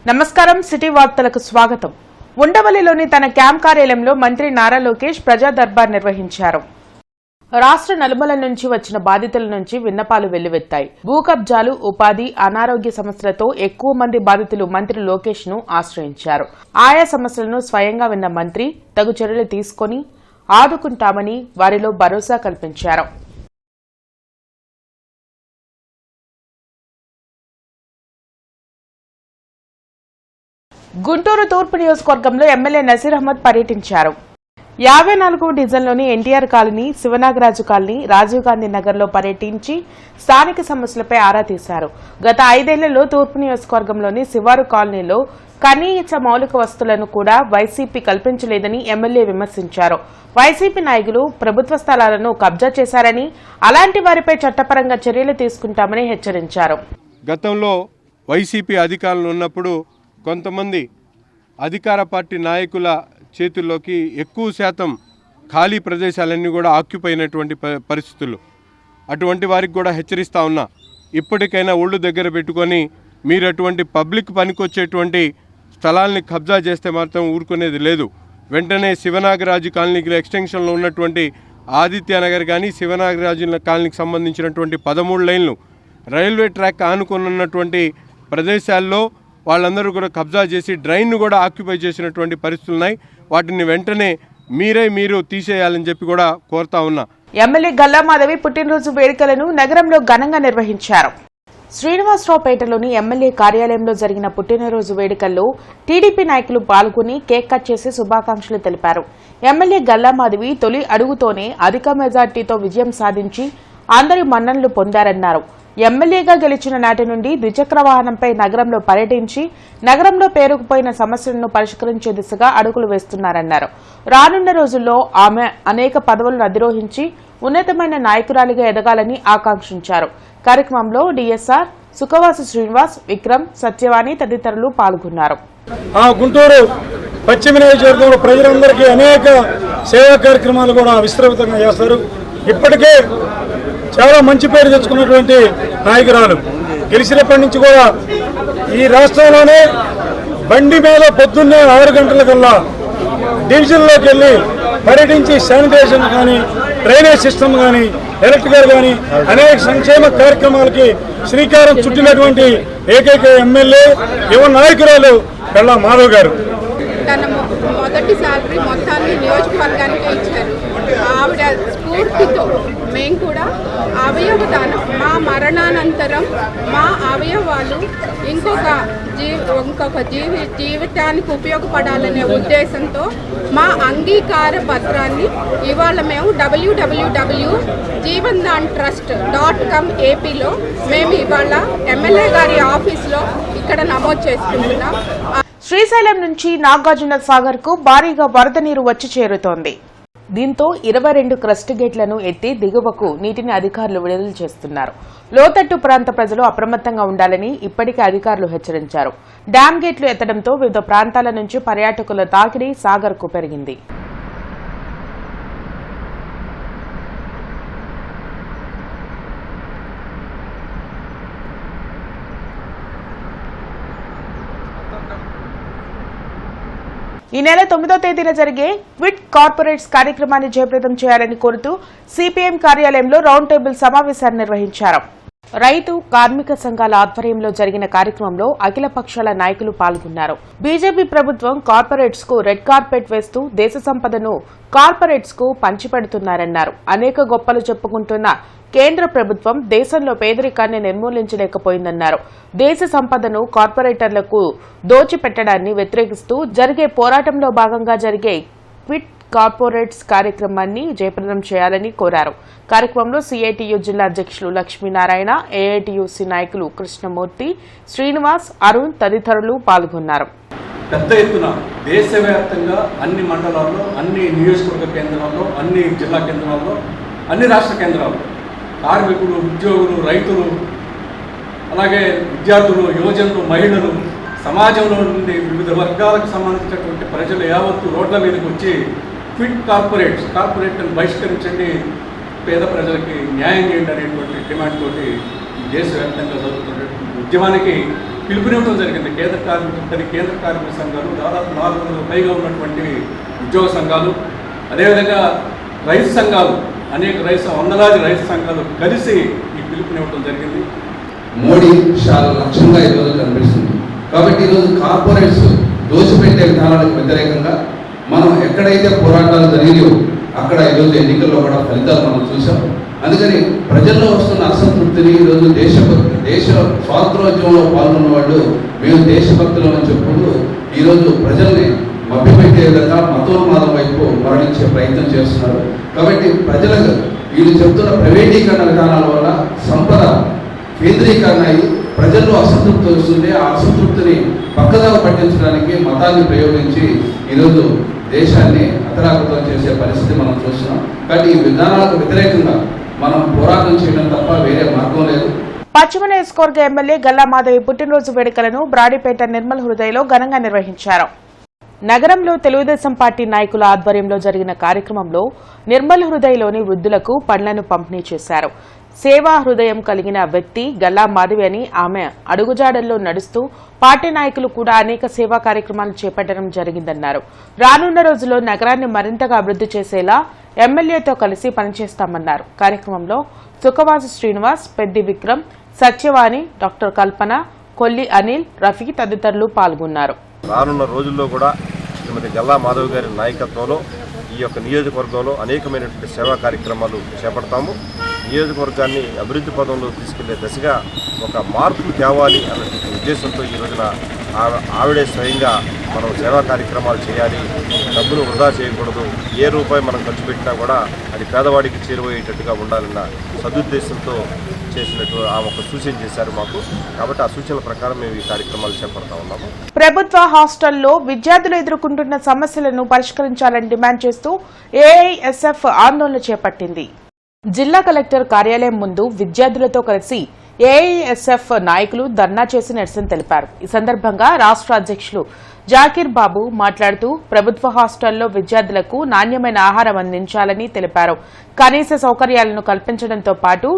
నమస్కారం సిటీ వార్తలకు స్వాగతం. ఉండవల్లిలోని తన క్యాంప్ కార్యాలయంలో మంత్రి నారా లోకేష్ ప్రజా దర్బార్ నిర్వహించారు. రాష్ట్ర నలుమూలల నుంచి వచ్చిన బాధితుల నుంచి విన్నపాలు వెల్లువెత్తాయి. భూ కబ్జాలు, ఉపాధి, అనారోగ్య సమస్యలతో ఎక్కువ మంది బాధితులు మంత్రి లోకేష్ ను ఆశ్రయించారు. ఆయా సమస్యలను స్వయంగా విన్న మంత్రి తగు చర్యలు తీసుకుని ఆదుకుంటామని వారిలో భరోసా కల్పించారు. గుంటూరు తూర్పు నియోజకవర్గంలో ఎమ్మెల్యే నసీర్ అహ్మద్ పర్యటించారు. 54వ డివిజన్లోని ఎన్టీఆర్ కాలనీ, శివనాగరాజు కాలనీ, రాజీవ్ గాంధీ నగర్లో పర్యటించి స్థానిక సమస్యలపై ఆరా తీశారు. గత 5 ఏళ్లలో తూర్పు నియోజకవర్గంలోని శివారు కాలనీలో కనీస మౌలిక వస్తువులను కూడా వైసీపీ కల్పించలేదని ఎమ్మెల్యే విమర్శించారు. వైసీపీ నాయకులు ప్రభుత్వ స్థలాలను కబ్జా చేశారని, అలాంటి వారిపై చట్టపరంగా చర్యలు తీసుకుంటామని హెచ్చరించారు. గతంలో వైసీపీ అధికారంలో ఉన్నప్పుడు కొంతమంది అధికార పార్టీ నాయకుల చేతుల్లోకి ఎక్కువ శాతం ఖాళీ ప్రదేశాలన్నీ కూడా ఆక్యుపై అయినటువంటి పరిస్థితులు. అటువంటి వారికి కూడా హెచ్చరిస్తూ ఉన్నా, ఇప్పటికైనా ఒళ్ళు దగ్గర పెట్టుకొని మీరు అటువంటి పబ్లిక్ పనికొచ్చేటువంటి స్థలాల్ని కబ్జా చేస్తే మాత్రం ఊరుకునేది లేదు. వెంటనే శివనాగరాజు కాలనీకి ఎక్స్టెన్షన్లో ఉన్నటువంటి ఆదిత్యనగర్ కానీ, శివనాగరాజు కాలనీకి సంబంధించినటువంటి 13 లైన్లు రైల్వే ట్రాక్ ఆనుకున్నటువంటి ప్రదేశాల్లో వాళ్ళందరూ కూడా కబ్జా చేసి డ్రైన్ను కూడా ఆక్యుపై చేసినటువంటి పరిస్థితులు ఉన్నాయి. వాటిని వెంటనే మీరు తీసేయాలని చెప్పి కూడా కోరుతా ఉన్నా. ఎమ్మెల్యే గల్లా మాధవి పుట్టినరోజు వేడుకలను నగరంలో ఘనంగా నిర్వహించారు. శ్రీనివాసరావుపేటలోని ఎమ్మెల్యే కార్యాలయంలో జరిగిన పుట్టినరోజు వేడుకల్లో టీడీపీ నాయకులు పాల్గొని కేక్ కట్ చేసి శుభాకాంక్షలు తెలిపారు. ఎమ్మెల్యే గల్లా మాధవి తొలి అడుగుతోనే అధిక మెజార్టీతో విజయం సాధించి అందరి మన్ననలు పొందారన్నారు. ఎమ్మెల్యేగా గెలిచిన నాటి నుండి ద్విచక్ర వాహనంపై నగరంలో పర్యటించి నగరంలో పేరుకుపోయిన సమస్యలను పరిష్కరించే దిశగా అడుగులు వేస్తున్నారన్నారు. రానున్న రోజుల్లో ఆమె అనేక పదవులను అధిరోహించి ఉన్నతమైన నాయకురాలిగా ఎదగాలని ఆకాంక్షించారు. కార్యక్రమంలో డిఎస్ఆర్, సుఖవాసు శ్రీనివాస్, విక్రమ్, సత్యవాణి తదితరులు పాల్గొన్నారు. గుంటూరు పశ్చిమ నియోజకవర్గంలో ప్రజలందరికీ అనేక సేవా కార్యక్రమాలు కూడా విస్తృతంగా చేస్తారు. ఇప్పటికే చాలా మంచి పేరు తెచ్చుకున్నటువంటి నాయకురాలు. గెలిచినప్పటి నుంచి కూడా ఈ రాష్ట్రంలోనే బండి మీద పొద్దున్నే 6 గంటల కల్లా డివిజన్లోకి వెళ్ళి పర్యటించి శానిటైజేషన్ కానీ, డ్రైనేజ్ సిస్టమ్ కానీ, ఎలక్ట్రికల్ కానీ అనేక సంక్షేమ కార్యక్రమాలకి శ్రీకారం చుట్టినటువంటి ఏకైక ఎమ్మెల్యే యువ నాయకురాలు గల్లా మాధవ్ గారు. తన మొదటి సాలరీ మొత్తాన్ని నియోజకవర్గానికి ఇచ్చారు. ఆవిడ స్ఫూర్తితో మేము కూడా అవయవదానం, మా మరణానంతరం మా అవయవాలు ఇంకొక జీవితానికి ఉపయోగపడాలనే ఉద్దేశంతో మా అంగీకార పత్రాన్ని ఇవాళ మేము www.jeevandantrust.com ఏపీలో మేము ఇవాళ ఎమ్మెల్యే గారి ఆఫీస్లో ఇక్కడ నమోదు చేసుకుంటున్నాం. శ్రీశైలం నుంచి నాగార్జున సాగర్ కు భారీగా వరద నీరు వచ్చి చేరుతోంది. దీంతో 22 క్రస్ట్ గేట్లను ఎత్తి దిగువకు నీటిని అధికారులు విడుదల చేస్తున్నారు. లోతట్టు ప్రాంత ప్రజలు అప్రమత్తంగా ఉండాలని ఇప్పటికే అధికారులు హెచ్చరించారు. డ్యాం గేట్లు ఎత్తడంతో వివిధ ప్రాంతాల నుంచి పర్యాటకుల తాకిడి సాగర్ కు పెరిగింది. ఈ నెల 9వ తేదీన జరిగే క్విట్ కార్పొరేట్స్ కార్యక్రమాన్ని జయప్రదం చేయాలని కోరుతూ సిపిఎం కార్యాలయంలో రౌండ్ టేబుల్ సమావేశాన్ని నిర్వహించారు. రైతు, కార్మిక సంఘాల ఆధ్వర్యంలో జరిగిన కార్యక్రమంలో అఖిల పక్షాల నాయకులు పాల్గొన్నారు. బీజేపీ ప్రభుత్వం కార్పొరేట్స్ కు రెడ్ కార్పెట్ వేస్తూ దేశ సంపదను కార్పొరేట్స్ కు పంచిపెడుతున్నారన్నారు. అనేక గొప్పలు చెప్పుకుంటున్న కేంద్ర ప్రభుత్వం దేశంలో పేదరికాన్ని నిర్మూలించలేకపోయిందన్నారు. దేశ సంపదను కార్పొరేటర్లకు దోచిపెట్టడాన్ని వ్యతిరేకిస్తూ జరిగే పోరాటంలో భాగంగా జరిగే క్విట్ కార్పొరేట్స్ కార్యక్రమాన్ని జయప్రదం చేయాలని కోరారు. కార్యక్రమంలో సిఐటియు జిల్లా అధ్యక్షులు లక్ష్మీనారాయణ, ఏఐటియుసి నాయకులు కృష్ణమూర్తి, శ్రీనివాస్, అరుణ్ తదితరులు పాల్గొన్నారు. పెద్ద ఎత్తున దేశవ్యాప్తంగా అన్ని మండలాల్లో, అన్ని నియోజకవర్గ కేంద్రాల్లో, అన్ని జిల్లా కేంద్రాల్లో, అన్ని రాష్ట్ర కేంద్రాల్లో కార్మికులు, ఉద్యోగులు, రైతులు, అలాగే విద్యార్థులు, యువజనులు, మహిళలు, సమాజంలో నుండి వివిధ వర్గాలకు సంబంధించినటువంటి ప్రజలు యావత్తు రోడ్ల మీదకి వచ్చి క్విట్ కార్పొరేట్ని బహిష్కరించండి, పేద ప్రజలకి న్యాయం చేయండి అనేటువంటి డిమాండ్ తోటి దేశవ్యాప్తంగా జరుగుతున్నటువంటి ఉద్యమానికి పిలుపునివ్వడం జరిగింది. కేంద్ర కార్మిక సంఘాలు, దాదాపు 400 పైగా ఉన్నటువంటి ఉద్యోగ సంఘాలు, అదేవిధంగా రైతు సంఘాలు, అనేక వందలాది రైతు సంఘాలు కలిసి ఈ పిలుపునివ్వడం జరిగింది. మోడీ చాలా లక్ష్యంగా ఈరోజు కనిపిస్తుంది. కాబట్టి ఈరోజు కార్పొరేట్స్ దోచిపెట్టే విధానాలకు వ్యతిరేకంగా మనం ఎక్కడైతే పోరాటాలు జరిగాయో అక్కడ ఈరోజు ఎన్నికల్లో కూడా ఫలితాలు మనం చూసాం. అందుకని ప్రజల్లో వస్తున్న అసంతృప్తిని ఈరోజు దేశ స్వాతంత్రోద్యమంలో పాల్గొన్న వాళ్ళు మేము దేశభక్తులు అని చెప్పుకుంటూ ఈరోజు ప్రజల్ని మభ్యపెట్టే విధంగా మతోన్మాదం వైపు మరణించే ప్రయత్నం చేస్తున్నారు. కాబట్టి ప్రజలకు వీళ్ళు చెప్తున్న ప్రైవేటీకరణ విధానాల వల్ల సంపద కేంద్రీకరణ అయ్యి ప్రజల్లో అసంతృప్తి వస్తుంది. ఆ అసంతృప్తిని పక్కదావ పట్టించడానికి మతాన్ని ప్రయోగించి ఈరోజు దేశాన్ని అతలాకుతం చేసే పరిస్థితి మనం చూస్తున్నాం. కాబట్టి ఈ విధానాలకు వ్యతిరేకంగా మనం పోరాటం చేయడం తప్ప వేరే మార్గం లేదు. పశ్చిమ నియోజకవర్గ ఎమ్మెల్యే గల్లా మాధవి పుట్టినరోజు వేడుకలను బ్రాడీపేట నిర్మల్ హృదయలో ఘనంగా నిర్వహించారు. నగరంలో తెలుగుదేశం పార్టీ నాయకుల ఆధ్వర్యంలో జరిగిన కార్యక్రమంలో నిర్మల్ హృదయలోని వృద్ధులకు పండ్లను పంపిణీ చేశారు. సేవా హృదయం కలిగిన వ్యక్తి గల్లా మాధవి అని ఆమె అడుగుజాడల్లో నడుస్తూ పార్టీ నాయకులు కూడా అనేక సేవా కార్యక్రమాలు చేపట్టడం జరిగిందన్నారు. రానున్న రోజుల్లో నగరాన్ని మరింతగా అభివృద్ధి చేసేలా ఎమ్మెల్యేతో కలిసి పనిచేస్తామన్నారు. కార్యక్రమంలో సుఖవాసు శ్రీనివాస్, పెద్ది విక్రమ్, సత్యవాణి, డాక్టర్ కల్పన, కొల్లి అనిల్, రఫీ తదితరులు పాల్గొన్నారు. రానున్న రోజుల్లో కూడా శ్రీమతి గల్లా మాధవ్ గారి నాయకత్వంలో ఈ యొక్క నియోజకవర్గంలో అనేకమైనటువంటి సేవా కార్యక్రమాలు చేపడతాము. నియోజకవర్గాన్ని అభివృద్ధి పదంలో తీసుకెళ్లే దశగా ఒక మార్పు తేవాలి అన్నటువంటి ఉద్దేశంతో ఈ రోజున ఆవిడే స్వయంగా మనం సేవా కార్యక్రమాలు చేయాలి, డబ్బులు వృధా చేయకూడదు, ఏ రూపాయి మనం ఖర్చు పెట్టినా కూడా అది పేదవాడికి చేరువయ్యేటట్టుగా ఉండాలన్న సదుద్దేశంతో చేసినట్టు ఆమె ఒక సూచన చేశారు మాకు. కాబట్టి ఆ సూచనల ప్రకారం మేము ఈ కార్యక్రమాలు చేపడతా ఉన్నాము. ప్రభుత్వ హాస్టల్లో విద్యార్థులు ఎదుర్కొంటున్న సమస్యలను పరిష్కరించాలని డిమాండ్ చేస్తూ ఏఐఎస్ఎఫ్ ఆందోళన చేపట్టింది. జిల్లా కలెక్టర్ కార్యాలయం ముందు విద్యార్థులతో కలిసి ఏఐఎస్ఎఫ్ నాయకులు ధర్నా చేసి నిరసన తెలిపారు. ఈ సందర్భంగా రాష్ట్ర అధ్యక్షులు జాకీర్ బాబు మాట్లాడుతూ ప్రభుత్వ హాస్టల్లో విద్యార్థులకు నాణ్యమైన ఆహారం అందించాలని తెలిపారు. కనీస సౌకర్యాలను కల్పించడంతో పాటు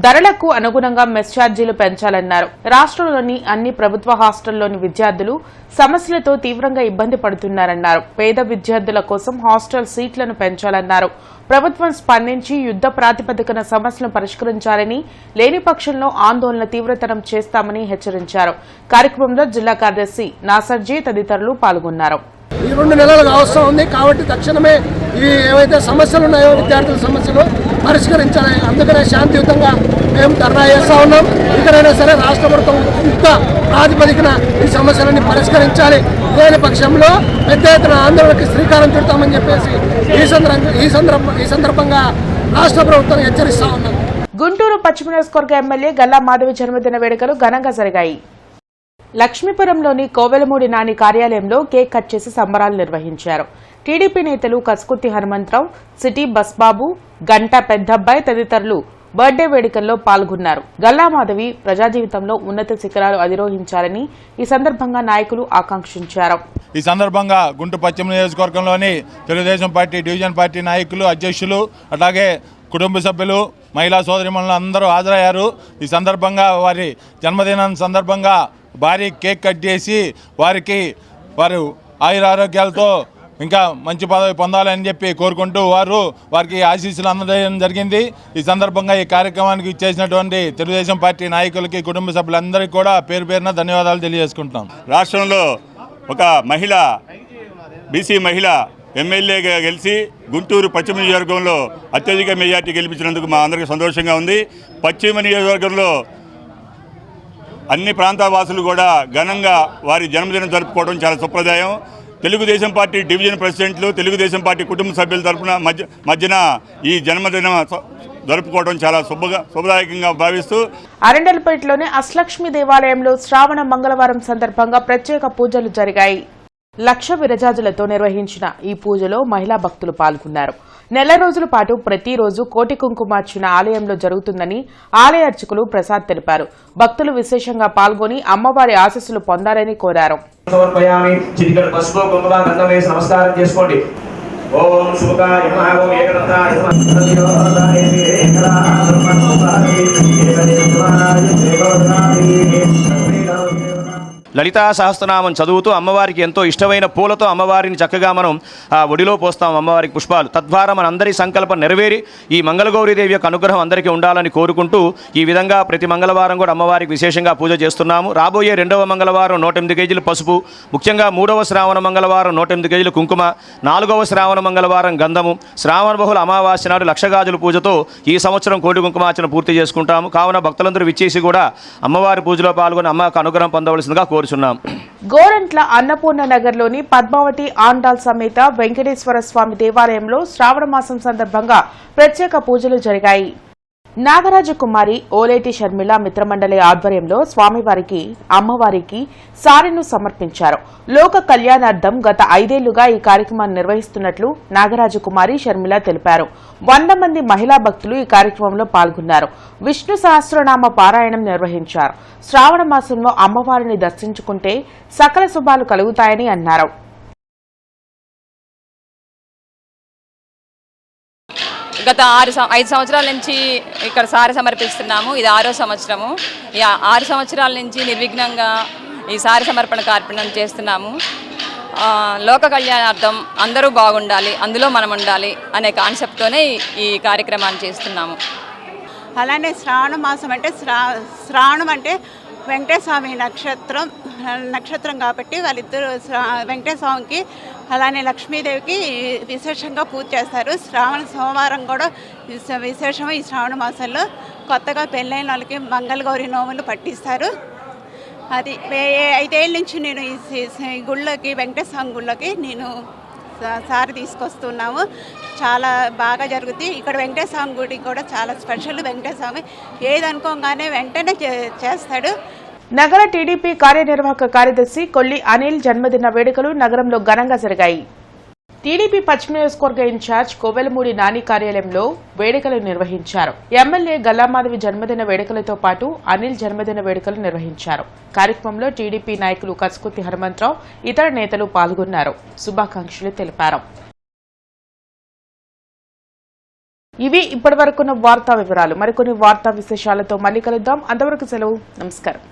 ధరలకు అనుగుణంగా మెస్ ఛార్జీలు పెంచాలన్నారు. రాష్ట్రంలోని అన్ని ప్రభుత్వ హాస్టల్లోని విద్యార్థులు సమస్యలతో తీవ్రంగా ఇబ్బంది పడుతున్నారన్నారు. పేద విద్యార్థుల కోసం హాస్టల్ సీట్లను పెంచాలన్నారు. ప్రభుత్వం స్పందించి యుద్ధ ప్రాతిపదికన సమస్యలను పరిష్కరించాలని, లేని పక్షంలో ఆందోళన తీవ్రతరం చేస్తామని హెచ్చరించారు. కార్యక్రమంలో జిల్లా కార్యదర్శి నాసర్జీ తదితరులు పాల్గొన్నారు. ఈ 2 నెలలుగా అవసరం ఉంది కాబట్టి తక్షణమే ఇవి ఏవైతే సమస్యలు ఉన్నాయో విద్యార్థుల సమస్యలు పరిష్కరించాలి. అందుకనే శాంతియుతంగా మేము ధర్నా చేస్తూ ఉన్నాం. ఇకనైనా సరే రాష్ట్ర ప్రభుత్వం యుద్ధ ప్రాతిపదికన ఈ సమస్యలన్నీ పరిష్కరించాలి. లేని పక్షంలో పెద్ద ఎత్తున ఆందోళనకి శ్రీకారం చుడతామని చెప్పేసి ఈ సందర్భంగా రాష్ట్ర ప్రభుత్వం హెచ్చరిస్తా ఉన్నాం. గుంటూరు పశ్చిమ నియోజకవర్గ ఎమ్మెల్యే గల్లా మాధవి జన్మదిన వేడుకలు ఘనంగా జరిగాయి. లక్ష్మీపురంలోని కోవెలమూడి నాని కార్యాలయంలో కేక్ కట్ చేసి సంబరాలు నిర్వహించారు. టీడీపీ నేతలు కస్కుర్తి హనుమంతరావు, సిటీ బస్బాబు, గంటా పెద్దబ్బాయి తదితరులు బర్త్డే వేడుకల్లో పాల్గొన్నారు. గల్లా మాధవి ప్రజా జీవితంలో ఉన్నత శిఖరాలు అధిరోహించాలని ఈ సందర్భంగా నాయకులు ఆకాంక్షించారు. ఈ సందర్భంగా గుంటూరు పశ్చిమ నియోజకవర్గంలోని తెలుగుదేశం పార్టీ డివిజన్ పార్టీ నాయకులు, అధ్యక్షులు, అలాగే కుటుంబ సభ్యులు, మహిళా సోదరిమణులు అందరూ హాజరయ్యారు. ఈ సందర్భంగా వారి జన్మదినం సందర్భంగా భారీ కేక్ కట్ చేసి వారు ఆయురారోగ్యాలతో ఇంకా మంచి పదవి పొందాలని చెప్పి కోరుకుంటూ వారికి ఆశీస్సులు అందజేయడం జరిగింది. ఈ సందర్భంగా ఈ కార్యక్రమానికి ఇచ్చేసినటువంటి తెలుగుదేశం పార్టీ నాయకులకి, కుటుంబ సభ్యులందరికీ కూడా పేరు పేరున ధన్యవాదాలు తెలియజేసుకుంటున్నాం. రాష్ట్రంలో ఒక బీసీ మహిళ ఎమ్మెల్యేగా గెలిచి గుంటూరు పశ్చిమ నియోజకవర్గంలో అత్యధిక మెజార్టీ గెలిపించినందుకు మా అందరికీ సంతోషంగా ఉంది. పశ్చిమ నియోజకవర్గంలో అన్ని ప్రాంతాల వాసులు కూడా ఘనంగా వారి జన్మదినం జరుపుకోవడం చాలా సంప్రదాయం. తెలుగుదేశం పార్టీ డివిజన్ ప్రెసిడెంట్లు, తెలుగుదేశం పార్టీ కుటుంబ సభ్యుల తరఫున మధ్యన ఈ జన్మదినం జరుపుకోవడం చాలా శుభదాయకంగా భావిస్తూ అరండల్పేటలోని అష్టలక్ష్మి దేవాలయంలో శ్రావణ మంగళవారం సందర్భంగా ప్రత్యేక పూజలు జరిగాయి. లక్ష విరజాజులతో నిర్వహించిన ఈ పూజలో మహిళా భక్తులు పాల్గొన్నారు. నెల రోజుల పాటు ప్రతిరోజు కోటి కుంకుమార్చన ఆలయంలో జరుగుతుందని ఆలయ అర్చకులు ప్రసాద్ తెలిపారు. భక్తులు విశేషంగా పాల్గొని అమ్మవారి ఆశీస్సులు పొందాలని కోరారు. నమస్కారం చేసుకోండి. ఓం శుభాయ నమః, ఓం ఏకదంతాయ నమః. లలితా సహస్రనామం చదువుతూ అమ్మవారికి ఎంతో ఇష్టమైన పూలతో అమ్మవారిని చక్కగా మనం ఒడిలో పోస్తాం అమ్మవారికి పుష్పాలు. తద్వారా మన అందరి సంకల్పం నెరవేరి ఈ మంగళగౌరీదేవి యొక్క అనుగ్రహం అందరికీ ఉండాలని కోరుకుంటూ ఈ విధంగా ప్రతి మంగళవారం కూడా అమ్మవారికి విశేషంగా పూజ చేస్తున్నాము. రాబోయే 2వ మంగళవారం 108 కేజీలు పసుపు, ముఖ్యంగా 3వ శ్రావణ మంగళవారం 108 కేజీలు కుంకుమ, 4వ శ్రావణ మంగళవారం గంధము, శ్రావణ బహుళ అమావాస్య నాడు లక్షగాజుల పూజతో ఈ సంవత్సరం కోటి కుంకుమార్చన పూర్తి చేసుకుంటాము. కావున భక్తులందరూ విచ్చేసి కూడా అమ్మవారి పూజలో పాల్గొని అమ్మకు అనుగ్రహం పొందవలసిందిగా కోరుచున్నాం. గోరంట్ల అన్నపూర్ణ నగర్లోని పద్మావతి ఆండాల్ సమేత వెంకటేశ్వర స్వామి దేవాలయంలో శ్రావణ మాసం సందర్భంగా ప్రత్యేక పూజలు జరిగాయి. నాగరాజు కుమారి ఓలేటి షర్మిల మిత్రమండలి ఆధ్వర్యంలో స్వామివారికి అమ్మవారికి సారెను సమర్పించారు. లోక కళ్యాణార్థం గత 5 ఏళ్లుగా ఈ కార్యక్రమాన్ని నిర్వహిస్తున్నట్లు నాగరాజు కుమారి షర్మిల తెలిపారు. 100 మంది మహిళా భక్తులు ఈ కార్యక్రమంలో పాల్గొన్నారు. విష్ణు సహస్రనామ పారాయణం నిర్వహించారు. శ్రావణ మాసంలో అమ్మవారిని దర్శించుకుంటే సకల శుభాలు కలుగుతాయని అన్నారు. గత 5 సంవత్సరాల నుంచి ఇక్కడ సారె సమర్పిస్తున్నాము. ఇది 6వ సంవత్సరము. ఈ 6 సంవత్సరాల నుంచి నిర్విఘ్నంగా ఈ సారె సమర్పణ కార్యక్రమం చేస్తున్నాము. లోక కళ్యాణార్థం అందరూ బాగుండాలి, అందులో మనం ఉండాలి అనే కాన్సెప్ట్తోనే ఈ కార్యక్రమాన్ని చేస్తున్నాము. అలానే శ్రావణ మాసం అంటే శ్రావణం అంటే వెంకటేశ్వమి నక్షత్రం కాబట్టి వాళ్ళిద్దరూ వెంకటేశ్వమికి అలానే లక్ష్మీదేవికి విశేషంగా పూజ చేస్తారు. శ్రావణ సోమవారం కూడా విశేషం. ఈ శ్రావణ మాసంలో కొత్తగా పెళ్ళైన వాళ్ళకి మంగళగౌరి నోములు పట్టిస్తారు. అది 5 ఏళ్ళ నుంచి నేను ఈ గుళ్ళకి వెంకటేశ్వర గుళ్ళకి నేను సారి తీసుకొస్తున్నాము. చాలా బాగా జరుగుతుంది. ఇక్కడ వెంకటేశ్వర గుడి కూడా చాలా స్పెషల్. వెంకటేశ్వమి ఏది అనుకోగానే వెంటనే చేస్తాడు. నగర టీడీపీ కార్యనిర్వాహక కార్యదర్శి కొల్లి అనిల్ జన్మదిన వేడుకలు నగరంలో ఘనంగా జరిగాయి. టీడీపీ పశ్చిమ నియోజకవర్గ ఇన్ఛార్జ్ కోవెలమూడి నాని కార్యాలయంలో వేడుకలు నిర్వహించారు. ఎమ్మెల్యే గల్లామాధవి జన్మదిన వేడుకలతో పాటు అనిల్ జన్మదిన వేడుకలు నిర్వహించారు. కార్యక్రమంలో టీడీపీ నాయకులు కసుకుర్తి హనుమంతరావు, ఇతర నేతలు పాల్గొన్నారు. శుభాకాంక్షలు తెలిపారు. ఇవి ఇప్పటివరకున్న వార్తా వివరాలు. మరికొన్ని వార్తా విశేషాలతో మళ్ళీ కలుద్దాం. అంతవరకు సెలవు. నమస్కారం.